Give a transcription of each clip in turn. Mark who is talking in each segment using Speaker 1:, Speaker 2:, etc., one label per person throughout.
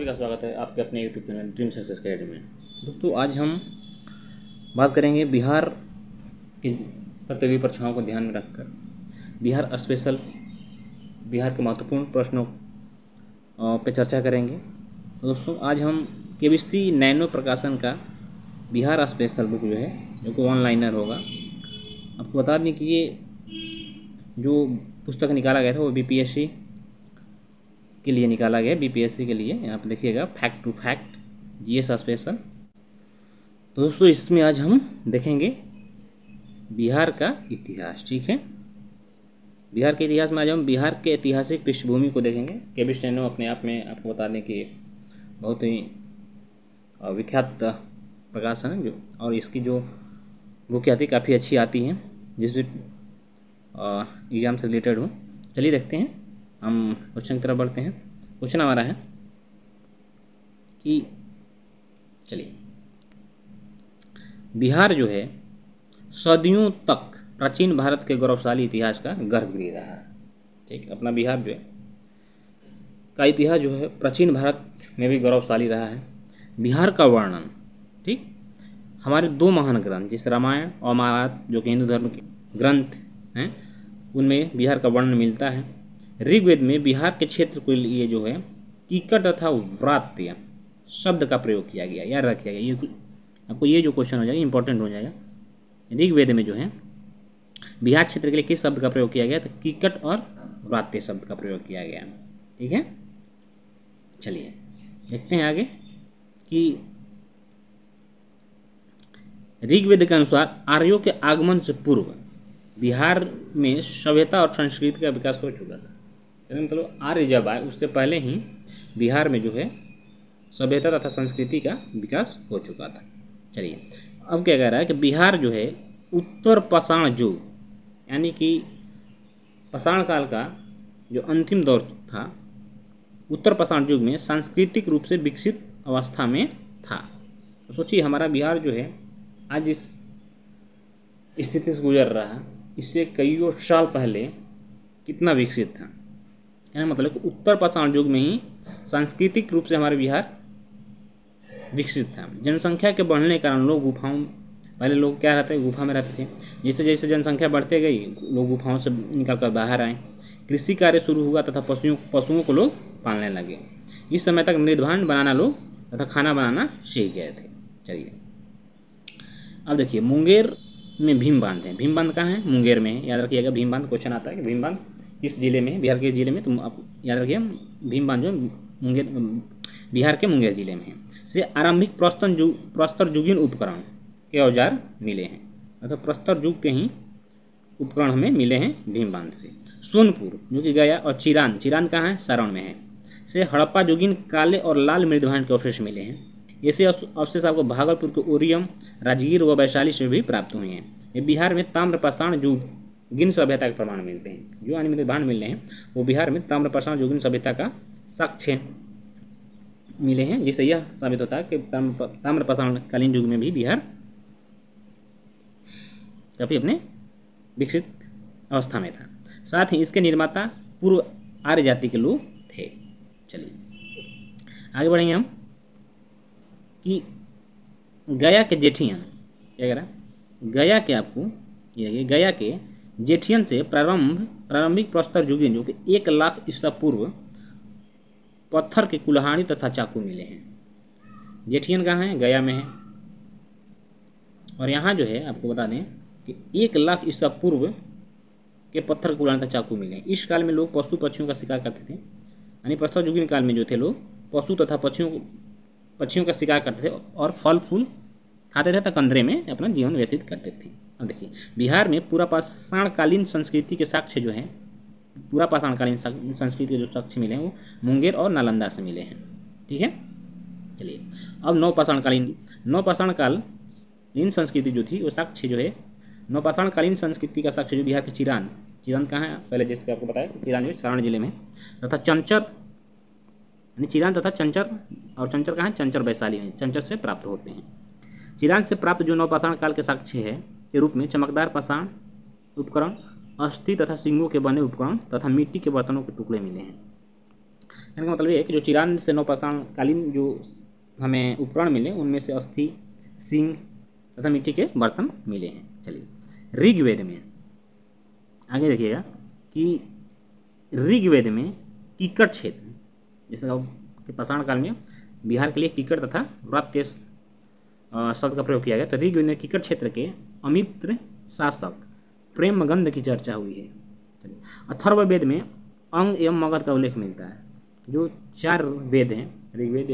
Speaker 1: का स्वागत है आपके अपने YouTube channel dream success academy में। दोस्तों, आज हम बात करेंगे बिहार की प्रतियोगी परीक्षाओं को ध्यान में रखकर बिहार स्पेशल, बिहार के महत्वपूर्ण प्रश्नों पे चर्चा करेंगे। तो दोस्तों, आज हम केबीसी नैनो प्रकाशन का बिहार स्पेशल बुक जो है, जो कि ऑनलाइनर होगा, आपको बता दें कि ये जो पुस्तक निकाला गया था वो बीपीएससी के लिए निकाला गया, बीपीएससी के लिए। यहाँ पे देखिएगा, fact to fact GS special. तो दोस्तों, इसमें आज हम देखेंगे बिहार का इतिहास। ठीक है, बिहार के इतिहास में आज हम बिहार के ऐतिहासिक पृष्ठभूमि को देखेंगे। केबीसी नैनो अपने आप में आपको बता दें कि बहुत ही विख्यात प्रकाशन है, जो और इसकी जो बुक आती काफ़ी अच्छी आती हैं, जिसमें एग्जाम से रिलेटेड हो। चलिए देखते हैं, हम क्वेश्चन की तरफ बढ़ते हैं। क्वेश्चन हमारा है कि चलिए, बिहार जो है सदियों तक प्राचीन भारत के गौरवशाली इतिहास का गर्भगृह रहा है। ठीक, अपना बिहार जो है का इतिहास जो है प्राचीन भारत में भी गौरवशाली रहा है। बिहार का वर्णन, ठीक, हमारे दो महान ग्रंथ जैसे रामायण और महाभारत, जो कि हिंदू धर्म के ग्रंथ हैं, उनमें बिहार का वर्णन मिलता है। ऋग्वेद में बिहार के क्षेत्र के लिए जो है कीकट तथा व्रात्य शब्द का प्रयोग किया गया। याद रखिएगा, ये आपको ये जो क्वेश्चन हो जाएगा इंपॉर्टेंट हो जाएगा। ऋग्वेद में जो है बिहार क्षेत्र के लिए किस शब्द का प्रयोग किया गया? तो कीकट और व्रात्य शब्द का प्रयोग किया गया। ठीक है, चलिए देखते हैं आगे कि ऋग्वेद के अनुसार आर्यों के आगमन से पूर्व बिहार में सभ्यता और संस्कृति का विकास हो चुका था। मतलब आर्य जब आए उससे पहले ही बिहार में जो है सभ्यता तथा संस्कृति का विकास हो चुका था। चलिए, अब क्या कह रहा है कि बिहार जो है उत्तर पाषाण युग, यानी कि पाषाण काल का जो अंतिम दौर था, उत्तर पाषाण युग में सांस्कृतिक रूप से विकसित अवस्था में था। तो सोचिए, हमारा बिहार जो है आज इस स्थिति से गुजर रहा है, इससे कईयों साल पहले कितना विकसित था। यानी मतलब कि उत्तर पाषाण युग में ही सांस्कृतिक रूप से हमारा बिहार विकसित था। जनसंख्या के बढ़ने के कारण लोग गुफाओं, पहले लोग क्या रहते, गुफा में रहते थे। जैसे जैसे जनसंख्या बढ़ते गई, लोग गुफाओं से निकल कर बाहर आए, कृषि कार्य शुरू हुआ तथा पशुओं को लोग पालने लगे। इस समय तक मृदभांड बनाना लोग तथा खाना बनाना सीख गए थे। चलिए, अब देखिए, मुंगेर में भीम बांध है। भीम बांध कहाँ है? मुंगेर में है। याद रखिएगा, भीम बांध क्वेश्चन आता है कि भीम बांध किस जिले में है? बिहार के जिले में। तुम आप याद रखिए, भीम बांध जो मुंगेर, बिहार के मुंगेर जिले में है। से आरंभिक प्रस्तर युगीन उपकरण के औजार मिले हैं, अर्थात प्रस्तर युग के ही उपकरण हमें मिले हैं भीम बांध से। सोनपुर जो कि गया, और चिरान कहाँ है? सारण में है। से हड़प्पा युगीन काले और लाल मृदभांड के अवशेष मिले हैं। ऐसे अवशेष आपको भागलपुर के ओरियम, राजगीर व वैशाली से भी प्राप्त हुए हैं। ये बिहार में ताम्रपाषाण युगीन सभ्यता के प्रमाण मिलते हैं। जो अन्य मृदभांड मिले हैं वो बिहार में ताम्रपाषाण युगीन सभ्यता का साक्ष्य मिले हैं, जिससे यह साबित होता है कि ताम्रपाषाण कालीन युग में भी बिहार काफी अपने विकसित अवस्था में था। साथ ही इसके निर्माता पूर्व आर्य जाति के लोग थे। चलिए आगे बढ़ेंगे हम कि गया के जेठियन, क्या कह रहा है? गया के आपको ये गया के जेठियन से प्रारंभिक प्रस्तर युगीन, जो कि 1 लाख ईसा पूर्व पत्थर के कुल्हाड़ी तथा चाकू मिले हैं। जेठियन कहाँ है? गया में है। और यहाँ जो है आपको बता दें कि 1 लाख ईसा पूर्व के पत्थर के कुल्हाड़ी तथा चाकू मिले हैं। इस काल में लोग पशु पक्षियों का शिकार करते थे। यानी प्रस्तर युगीन काल में जो थे लोग पशु तथा पक्षियों का शिकार करते थे और फल फूल खाते थे तथा कंदरे में अपना जीवन व्यतीत करते थे। अब देखिए, बिहार में पूरा पाषाणकालीन संस्कृति के साक्ष्य जो हैं, पूरा पाषाणकालीन संस्कृति के जो साक्ष्य मिले हैं वो मुंगेर और नालंदा से मिले हैं। ठीक है, चलिए अब नवपाषाणकालीन संस्कृति जो थी वो साक्ष्य जो है, नवपाषाणकालीन संस्कृति का साक्ष्य जो बिहार के चिरान कहाँ है? पहले जैसे आपको बताया, चिरान जो सारण जिले में, तथा चंचर, यानी चिरान तथा चंचर, और चंचर कहाँ है? चंचर वैशाली में, चंचर से प्राप्त होते हैं। चिरान से प्राप्त जो नवपाषाण काल के साक्ष्य है के रूप में चमकदार पाषाण उपकरण, अस्थि तथा सिंगों के बने उपकरण तथा मिट्टी के बर्तनों के टुकड़े मिले हैं। कहने का मतलब ये है कि जो चिरांद से नवपाषाणकालीन जो हमें उपकरण मिले उनमें से अस्थि, सिंह तथा मिट्टी के बर्तन मिले हैं। चलिए ऋग्वेद में आगे देखिएगा कि ऋग्वेद में कीकट क्षेत्र, जैसे कि पाषाण काल में बिहार के लिए कीकट तथा व्रत के शब्द का प्रयोग किया गया, तो ऋग्वेद में कीकट क्षेत्र के अमित्र शासक प्रेमगंध की चर्चा हुई है। चलिए अथर्ववेद में अंग एवं मगध का उल्लेख मिलता है। जो 4 वेद हैं, ऋग्वेद,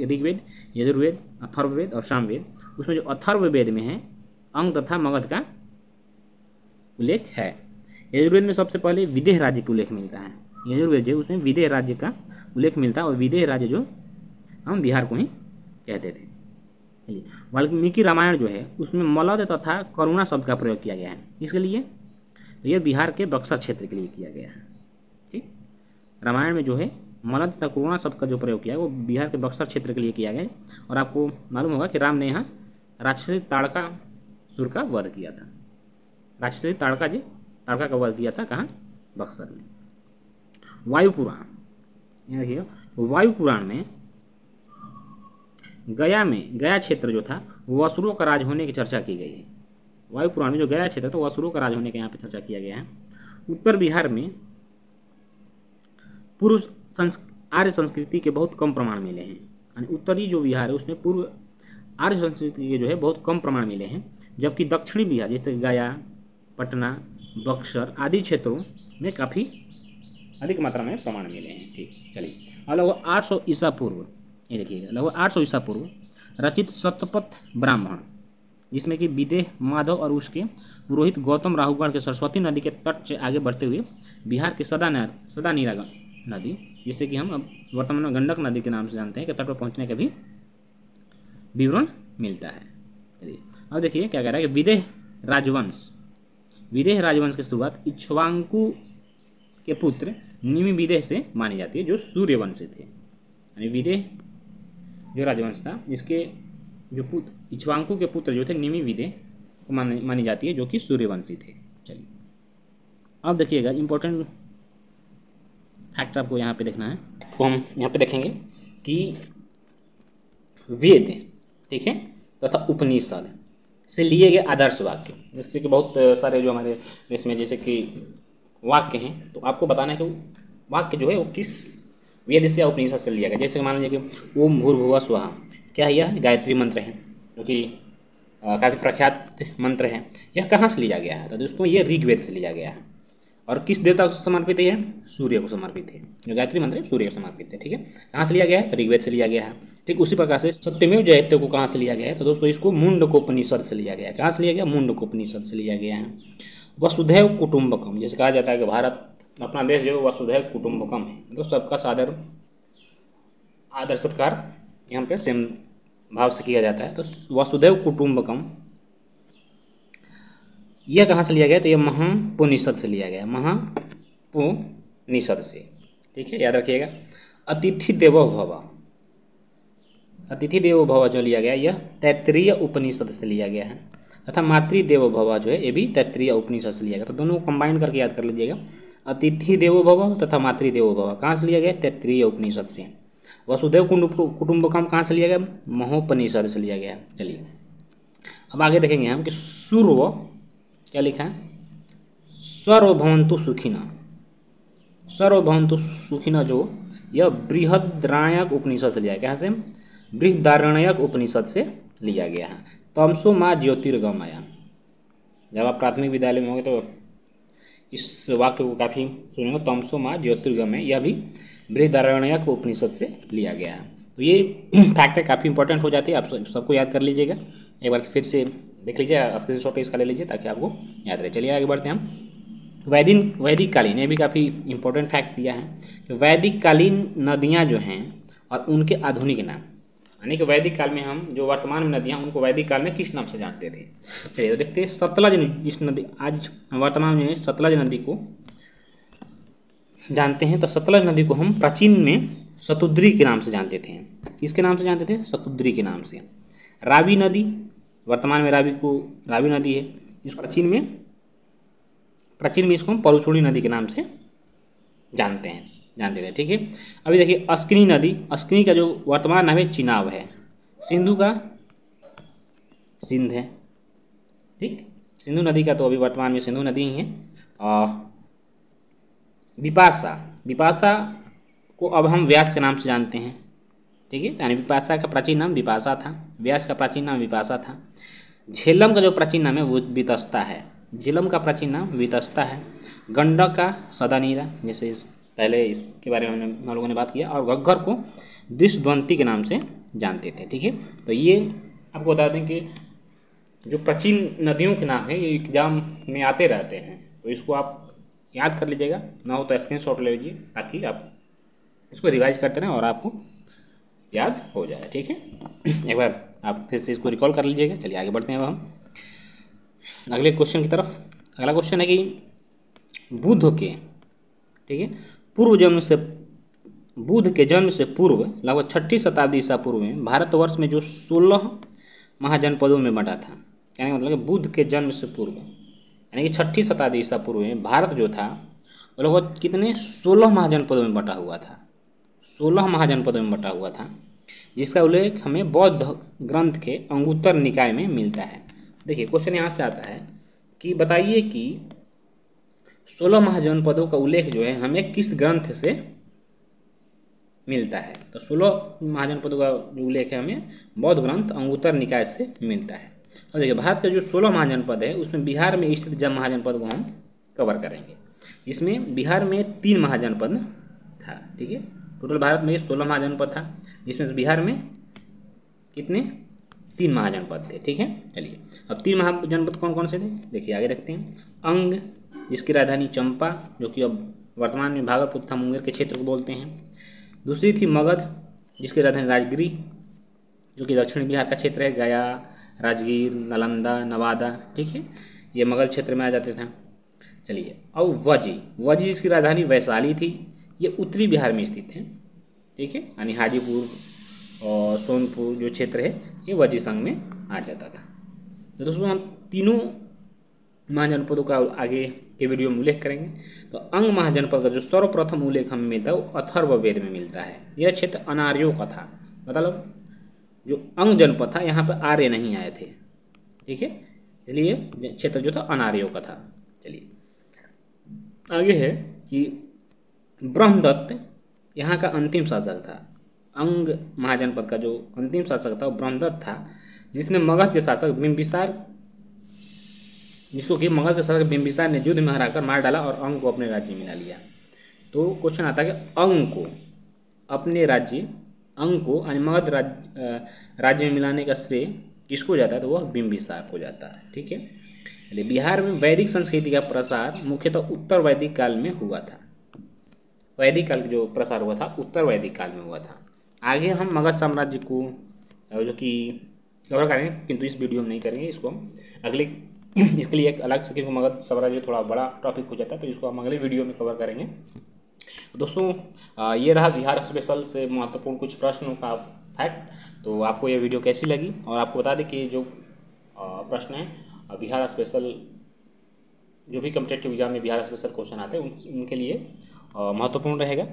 Speaker 1: ऋग्वेद, यजुर्वेद, अथर्ववेद और सामवेद, उसमें जो अथर्ववेद में है अंग तथा मगध का उल्लेख है। यजुर्वेद में सबसे पहले विदेह राज्य का उल्लेख मिलता है। यजुर्वेद जो उसमें विदेह राज्य का उल्लेख मिलता है और विदेह राज्य जो हम बिहार को ही कहते थे। चलिए वाल्मीकि रामायण जो है उसमें मलद तथा करुणा शब्द का प्रयोग किया गया है। इसके लिए तो यह बिहार के बक्सर क्षेत्र के लिए किया गया है। ठीक, रामायण में जो है मलद तथा करुणा शब्द का जो प्रयोग किया है वो बिहार के बक्सर क्षेत्र के लिए किया गया है। और आपको मालूम होगा कि राम ने यहाँ राक्षसी ताड़कासुर का वध किया था। राक्षसी ताड़का का वध किया था कहाँ? बक्सर में। वायु पुराण, यहाँ देखिएगा, वायु पुराण में गया क्षेत्र जो था वो असुरों का राज होने की चर्चा की गई है। वायु पुराण में जो गया क्षेत्र था वो असुरों का राज होने के यहाँ पे चर्चा किया गया है। उत्तर बिहार में पूर्व आर्य संस्कृति के बहुत कम प्रमाण मिले हैं। यानी उत्तरी जो बिहार है उसमें पूर्व आर्य संस्कृति के जो है बहुत कम प्रमाण मिले हैं, जबकि दक्षिणी बिहार जैसे गया, पटना, बक्सर आदि क्षेत्रों में काफ़ी अधिक मात्रा में प्रमाण मिले हैं। ठीक, चलिए और लगभग 800 ईसा पूर्व, ये देखिएगा, लगभग 800 ईसा पूर्व रचित शतपथ ब्राह्मण, जिसमें कि विदेह माधव और उसके पुरोहित गौतम राहुगण के सरस्वती नदी के तट से आगे बढ़ते हुए बिहार के सदानीरा नदी, जिससे कि हम अब वर्तमान में गंडक नदी के नाम से जानते हैं, के तट पर पहुँचने का भी विवरण मिलता है। चलिए अब देखिए क्या कह रहा है कि विदेह राजवंश की शुरुआत इक्ष्वाकु के पुत्र निमि विदेह से मानी जाती है, जो सूर्यवंशी थे। यानी विदेह जो राजवंश था इसके जो पुत्र इक्ष्वाकु के पुत्र जो थे निमि विदेह को मानी जाती है, जो कि सूर्यवंशी थे। चलिए अब देखिएगा इंपॉर्टेंट फैक्ट आपको यहाँ पे देखना है, तो हम यहाँ पे देखेंगे कि वेद, ठीक है, तथा उपनिषद से लिए गए आदर्श वाक्य, जिससे कि बहुत सारे जो हमारे देश में जैसे कि वाक्य हैं, तो आपको बताना है कि वाक्य जो है वो किस वेद से या उपनिषद से लिया गया। जैसे मान लीजिए कि ओम भूर्भुवः स्वः, क्या है? यह गायत्री मंत्र है, जो कि काफ़ी प्रख्यात मंत्र है। यह कहाँ से लिया गया है? तो दोस्तों ये ऋग्वेद से लिया गया है। और किस देवता को समर्पित है? सूर्य को समर्पित है। जो गायत्री मंत्र है सूर्य को समर्पित है। ठीक है, कहाँ से लिया गया है? ऋग्वेद से लिया गया है। ठीक उसी प्रकार से सत्यमेव जयते को कहाँ से लिया गया है? तो दोस्तों इसको मुंडकोपनिषद से लिया गया है। कहाँ से लिया गया? मुंडकोपनिषद से लिया गया है। वसुधैव कुटुंबकम, जैसे कहा जाता है कि भारत अपना देश जो है वसुधैव कुटुंबकम है, मतलब सबका सादर आदर सत्कार यहाँ पे सेम भाव से किया जाता है। तो वसुधैव कुटुंबकम यह कहाँ से लिया गया? तो यह महापुनिषद से लिया गया, महापुनिषद से। ठीक है, याद रखिएगा। अतिथि देवो भव, अतिथि देवो भव जो लिया गया यह तैत्तिरीय उपनिषद से लिया गया है, तथा मातृ देवो भव जो है ये भी तैत्तिरीय उपनिषद से लिया गया। तो दोनों को कंबाइन करके याद कर लीजिएगा। अतिथि देवो भव तथा मातृ देवो भव कहाँ से लिया गया? तैत्तिरीय उपनिषद से। वसुधैव कुटुंबकम कहाँ से लिया गया? महोपनिषद से लिया गया। चलिए अब आगे देखेंगे हम कि सूर्व क्या लिखा है? सर्वभवन्तु सुखिना, सर्वभवन्तु सुखिना जो यह बृहदारण्यक उपनिषद से लिया गया। कहाँ से? बृहदारण्यक उपनिषद से लिया गया है। तमसो माँ ज्योतिर्गमया, जब आप प्राथमिक विद्यालय में होंगे तो इस वाक्य को काफ़ी सुनेंगे। तमसो माँ ज्योतिर्गमय, यह भी बृहदारण्यक उपनिषद से लिया गया है। तो ये फैक्टर काफ़ी इंपॉर्टेंट हो जाती है, आप सबको याद कर लीजिएगा। एक बार फिर से देख लीजिए, स्क्रीनशॉट इसका ले लीजिए ताकि आपको याद रहे। चलिए आगे बढ़ते हैं हम। वैदिक कालीन, ये भी काफ़ी इंपॉर्टेंट फैक्ट दिया है कि वैदिक कालीन नदियाँ जो हैं और उनके आधुनिक नाम, यानी कि वैदिक काल में हम जो वर्तमान में नदियाँ उनको वैदिक काल में किस नाम से जानते थे? चलिए तो देखते हैं। सतलज, जिस नदी आज वर्तमान में सतलज नदी को जानते हैं, तो सतलज नदी को हम प्राचीन में शतुद्री के नाम से जानते थे। किसके नाम से जानते थे? शतुद्री के नाम से। रावी नदी, वर्तमान में रावी नदी है, इसको प्राचीन में इसको हम परुछुड़ी नदी के नाम से जानते हैं। जानते थे। ठीक है, अभी देखिए अस्किनी नदी, अस्किनी का जो वर्तमान नाम है चिनाब है, सिंधु का सिंध है। ठीक, सिंधु नदी का तो अभी वर्तमान में सिंधु नदी ही है। और विपाशा, विपाशा को अब हम व्यास के नाम से जानते हैं। ठीक है, यानी विपाशा का प्राचीन नाम विपाशा था, व्यास का प्राचीन नाम विपाशा था। झेलम का जो प्राचीन नाम है वो वितस्ता है, झेलम का प्राचीन नाम वितस्ता है। गंडक का सदानीरा, जैसे पहले इसके बारे में हम लोगों ने बात किया। और घग्गर को दिशद्वंती के नाम से जानते थे। ठीक है, तो ये आपको बता दें कि जो प्राचीन नदियों के नाम है ये एग्जाम में आते रहते हैं, तो इसको आप याद कर लीजिएगा, ना हो तो स्क्रीनशॉट ले लीजिए ताकि आप इसको रिवाइज करते रहें और आपको याद हो जाए। ठीक है, एक बार आप फिर से इसको रिकॉल कर लीजिएगा। चलिए आगे बढ़ते हैं अब हम अगले क्वेश्चन की तरफ। अगला क्वेश्चन है कि बुद्ध के, ठीक है, पूर्व जन्म से, बुद्ध के जन्म से पूर्व लगभग 6ठी शताब्दी ईसा पूर्व में भारतवर्ष में जो 16 महाजनपदों में बंटा था। कहने का मतलब कि बुद्ध के जन्म से पूर्व यानी कि 6ठी शताब्दी ईसा पूर्व में भारत जो था वो लगभग कितने 16 महाजनपदों में बंटा हुआ था, 16 महाजनपदों में बंटा हुआ था, जिसका उल्लेख हमें बौद्ध ग्रंथ के अंगुत्तर निकाय में मिलता है। देखिए क्वेश्चन यहाँ से आता है कि बताइए कि 16 महाजनपदों का उल्लेख जो है हमें किस ग्रंथ से मिलता है। तो 16 महाजनपदों का जो उल्लेख है हमें बौद्ध ग्रंथ अंगुत्तर निकाय से मिलता है। और देखिए भारत का जो 16 महाजनपद है उसमें बिहार में स्थित जब महाजनपद को हम कवर करेंगे। इसमें बिहार में 3 महाजनपद था। ठीक है, टोटल भारत में 16 महाजनपद था, जिसमें से बिहार में कितने 3 महाजनपद थे। ठीक है, चलिए अब 3 महाजनपद कौन कौन से थे देखिए आगे रखते हैं। अंग, जिसकी राजधानी चंपा, जो कि अब वर्तमान में भागलपुर तथा मुंगेर के क्षेत्र को बोलते हैं। दूसरी थी मगध, जिसकी राजधानी राजगिरी, जो कि दक्षिण बिहार का क्षेत्र है, गया, राजगीर, नालंदा, नवादा। ठीक है, ये मगध क्षेत्र में आ जाते थे। चलिए अब वजी, वजी जिसकी राजधानी वैशाली थी, ये उत्तरी बिहार में स्थित है। ठीक है, यानी हाजीपुर और सोनपुर जो क्षेत्र है ये वजी संघ में आ जाता था। तो दोस्तों हम तीनों महाजनपदों का आगे के वीडियो में उल्लेख करेंगे। तो अंग महाजनपद का जो सर्वप्रथम उल्लेख हमें मिलता है वो अथर्ववेद में मिलता है। यह क्षेत्र अनार्यों का था, मतलब जो अंग जनपद था यहाँ पर आर्य नहीं आए थे। ठीक है, इसलिए क्षेत्र जो था अनार्यों का था। चलिए आगे है कि ब्रह्मदत्त यहाँ का अंतिम शासक था। अंग महाजनपद का जो अंतिम शासक था वो ब्रह्मदत्त था, जिसने मगध के शासक बिंबिसार, जिसको कि मगध के शासक बिंबिसार ने युद्ध में हराकर मार डाला और अंग को अपने राज्य में मिला लिया। तो क्वेश्चन आता है कि अंग को अपने राज्य, अंग को यानी मगध राज्य में मिलाने का श्रेय किसको जाता है, तो वह बिंबिसार को जाता है। ठीक है, चलिए बिहार में वैदिक संस्कृति का प्रसार मुख्यतः उत्तर वैदिक काल में हुआ था। वैदिक काल जो प्रसार हुआ था उत्तर वैदिक काल में हुआ था। आगे हम मगध साम्राज्य को जो कि कवर करेंगे, किंतु इस वीडियो में नहीं करेंगे, इसको हम अगले इसके लिए एक अलग से, क्योंकि मगध साम्राज्य थोड़ा बड़ा टॉपिक हो जाता है, तो इसको हम अगले वीडियो में कवर करेंगे। दोस्तों ये रहा बिहार स्पेशल से महत्वपूर्ण कुछ प्रश्नों का फैक्ट। तो आपको ये वीडियो कैसी लगी, और आपको बता दें कि जो प्रश्न है बिहार स्पेशल, जो भी कॉम्पिटिटिव एग्जाम में बिहार स्पेशल क्वेश्चन आते हैं उनके लिए महत्वपूर्ण रहेगा।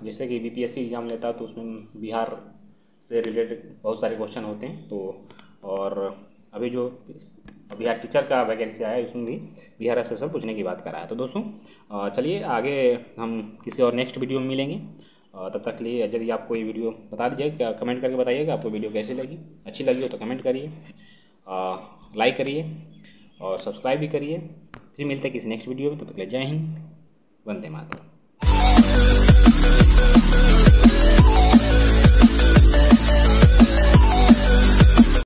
Speaker 1: जैसे कि बीपीएससी एग्जाम लेता है तो उसमें बिहार से रिलेटेड बहुत सारे क्वेश्चन होते हैं। तो और अभी जो बिहार टीचर का वैकेंसी आया है उसमें भी बिहार स्पेशल पूछने की बात कर रहा है। तो दोस्तों चलिए आगे हम किसी और नेक्स्ट वीडियो में मिलेंगे। तब तक के लिए यदि आपको ये वीडियो बता दीजिएगा, कमेंट करके बताइएगा आपको वीडियो कैसी लगी। अच्छी लगी हो तो कमेंट करिए, लाइक करिए और सब्सक्राइब भी करिए। फिर मिलते हैं किसी नेक्स्ट वीडियो में, तब तक के लिए जय हिंद, वंदे मातरम।